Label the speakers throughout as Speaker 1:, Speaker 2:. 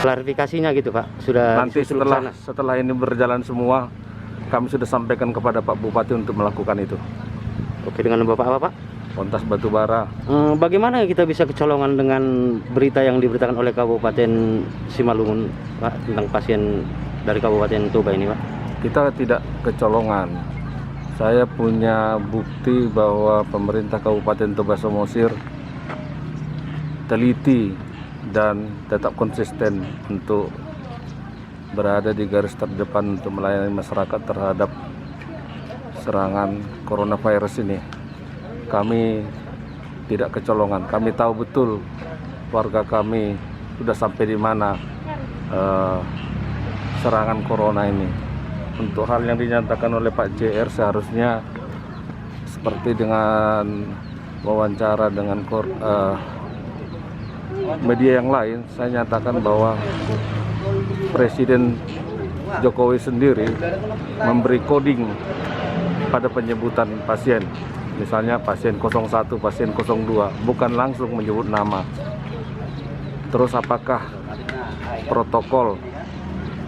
Speaker 1: klarifikasinya gitu Pak? Sudah
Speaker 2: Nanti
Speaker 1: disusul ke sana?
Speaker 2: setelah ini berjalan semua, kami sudah sampaikan kepada Pak Bupati untuk melakukan itu.
Speaker 1: Oke, dengan Bapak apa Pak?
Speaker 2: Pontas Batubara.
Speaker 1: Bagaimana kita bisa kecolongan dengan berita yang diberitakan oleh Kabupaten Simalungun Pak tentang pasien dari Kabupaten Toba ini Pak?
Speaker 2: Kita tidak kecolongan. Saya punya bukti bahwa pemerintah Kabupaten Toba Samosir teliti dan tetap konsisten untuk berada di garis terdepan untuk melayani masyarakat terhadap serangan coronavirus ini. Kami tidak kecolongan. Kami tahu betul warga kami sudah sampai di mana serangan corona ini. Untuk hal yang dinyatakan oleh Pak JR seharusnya seperti dengan wawancara dengan media yang lain, saya nyatakan bahwa Presiden Jokowi sendiri memberi coding pada penyebutan pasien. Misalnya pasien 01, pasien 02, bukan langsung menyebut nama. Terus apakah protokol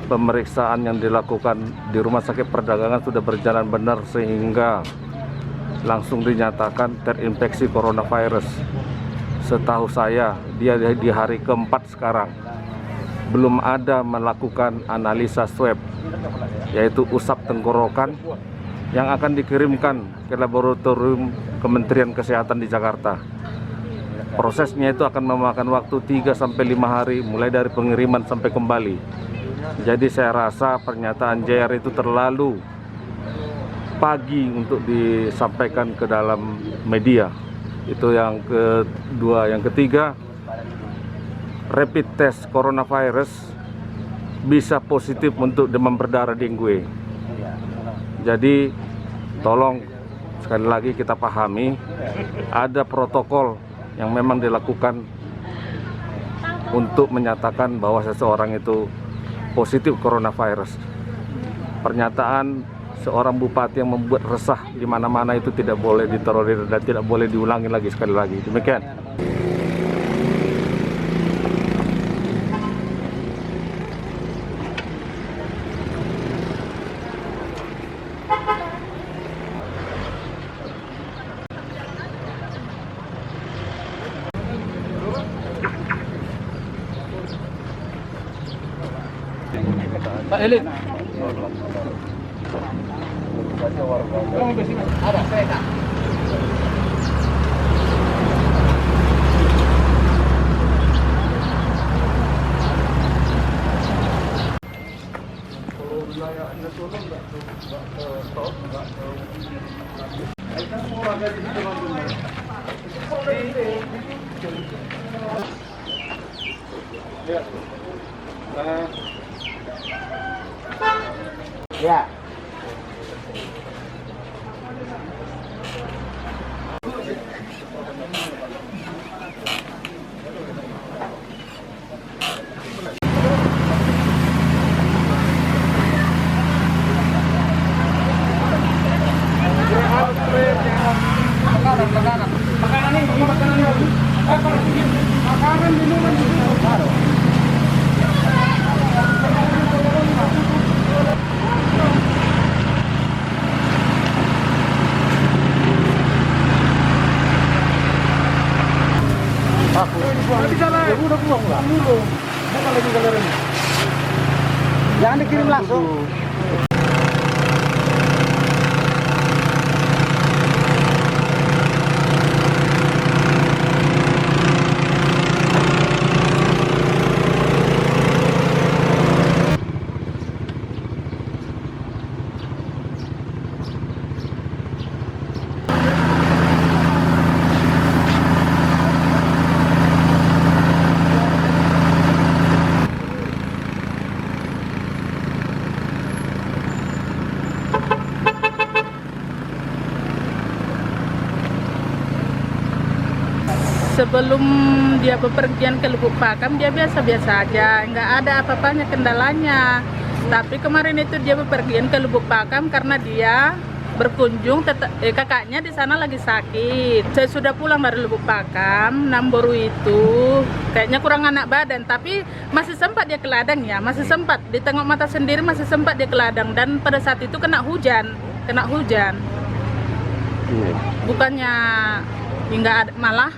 Speaker 2: pemeriksaan yang dilakukan di Rumah Sakit Perdagangan sudah berjalan benar sehingga langsung dinyatakan terinfeksi coronavirus? Setahu saya, dia di hari keempat sekarang belum ada melakukan analisa swab, yaitu usap tenggorokan yang akan dikirimkan ke laboratorium Kementerian Kesehatan di Jakarta. Prosesnya itu akan memakan waktu 3-5 hari mulai dari pengiriman sampai kembali. Jadi saya rasa pernyataan JR itu terlalu pagi untuk disampaikan ke dalam media. Itu yang kedua. Yang ketiga, rapid test coronavirus bisa positif untuk demam berdarah dengue. Jadi tolong sekali lagi kita pahami, ada protokol yang memang dilakukan untuk menyatakan bahwa seseorang itu positif coronavirus. Pernyataan seorang bupati yang membuat resah di mana-mana itu tidak boleh ditolerir dan tidak boleh diulangi lagi sekali lagi. Demikian.
Speaker 3: Pak Elit. Ada kereta. Kalau wilayah Anda Solo nggak stop, nggak kita mau ada di situ ya. Makanan minuman udah buang lah. Bukan lagi galernya. Jangan dikirim langsung.
Speaker 4: Sebelum dia bepergian ke Lubuk Pakam, dia biasa-biasa aja, nggak ada apa-apanya kendalanya. Tapi kemarin itu dia bepergian ke Lubuk Pakam karena dia berkunjung, kakaknya di sana lagi sakit. Saya sudah pulang dari Lubuk Pakam, Namboru itu kayaknya kurang enak badan, tapi masih sempat dia ke ladang ya, masih sempat ditengok mata sendiri, masih sempat dia ke ladang. Dan pada saat itu kena hujan. Bukannya hingga ada, malah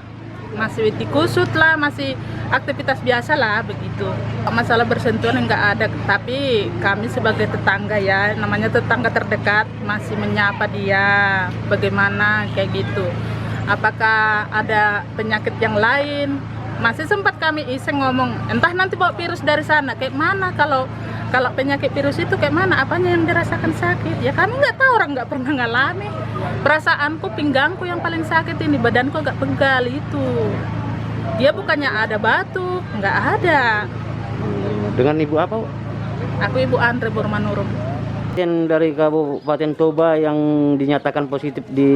Speaker 4: masih kusut lah, masih aktivitas biasa lah begitu. Masalah bersentuhan enggak ada, tapi kami sebagai tetangga ya, namanya tetangga terdekat, masih menyapa dia bagaimana kayak gitu. Apakah ada penyakit yang lain? Masih sempat kami iseng ngomong, entah nanti bawa virus dari sana kayak mana, kalau penyakit virus itu kayak mana, apanya yang dirasakan sakit. Ya kami nggak tahu, orang nggak pernah ngalami. Perasaanku pinggangku yang paling sakit ini, badanku agak pegal itu. Dia bukannya ada batuk, nggak ada.
Speaker 1: Dengan ibu apa, Bu?
Speaker 4: Aku Ibu Andre Burmanurung.
Speaker 1: Pasien dari Kabupaten Toba yang dinyatakan positif di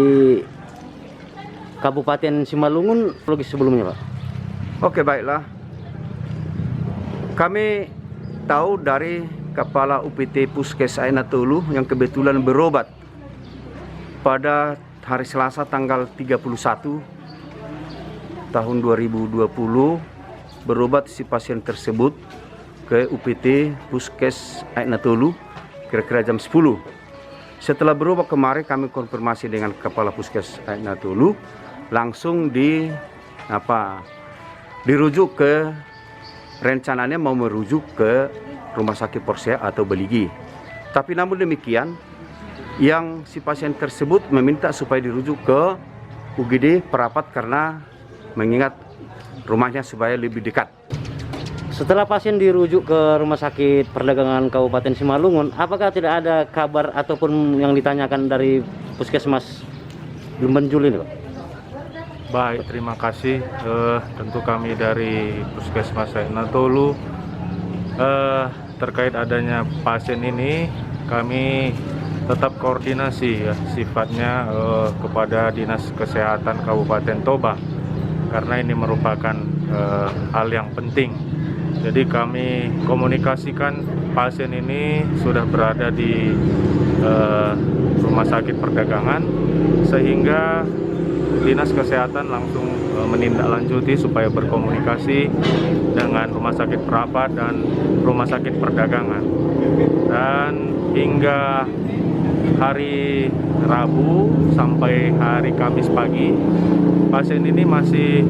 Speaker 1: Kabupaten Simalungun logis sebelumnya, Pak?
Speaker 3: Oke, baiklah. Kami tahu dari Kepala UPT Puskes Ainatolu yang kebetulan berobat pada hari Selasa tanggal 31 tahun 2020, berobat si pasien tersebut ke UPT Puskes Ainatolu kira-kira jam 10. Setelah berobat kemarin kami konfirmasi dengan Kepala Puskes Ainatolu, langsung dirujuk ke, rencananya mau merujuk ke Rumah Sakit Porsea atau Beligi. Tapi namun demikian, yang si pasien tersebut meminta supaya dirujuk ke UGD Perapat karena mengingat rumahnya supaya lebih dekat.
Speaker 1: Setelah pasien dirujuk ke Rumah Sakit Perdagangan Kabupaten Simalungun, apakah tidak ada kabar ataupun yang ditanyakan dari Puskesmas Lumbanjul ini, Pak?
Speaker 2: Baik, terima kasih. Tentu kami dari Puskesmas Ainatolu terkait adanya pasien ini, kami tetap koordinasi ya sifatnya kepada Dinas Kesehatan Kabupaten Toba, karena ini merupakan hal yang penting. Jadi kami komunikasikan pasien ini sudah berada di Rumah Sakit Perdagangan, sehingga Dinas Kesehatan langsung menindaklanjuti supaya berkomunikasi dengan Rumah Sakit Perapat dan Rumah Sakit Perdagangan. Dan hingga hari Rabu sampai hari Kamis pagi, pasien ini masih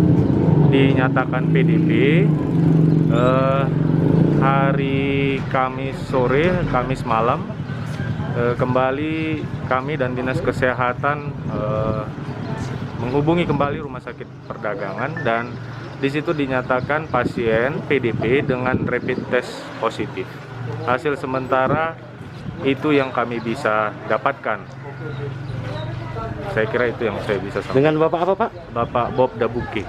Speaker 2: dinyatakan PDP. Hari Kamis sore, Kamis malam, kembali kami dan Dinas Kesehatan menghubungi kembali Rumah Sakit Perdagangan, dan di situ dinyatakan pasien PDP dengan rapid test positif. Hasil sementara itu yang kami bisa dapatkan. Saya kira itu yang saya bisa sampaikan.
Speaker 1: Dengan Bapak apa, Pak?
Speaker 2: Bapak Bob Dabuki.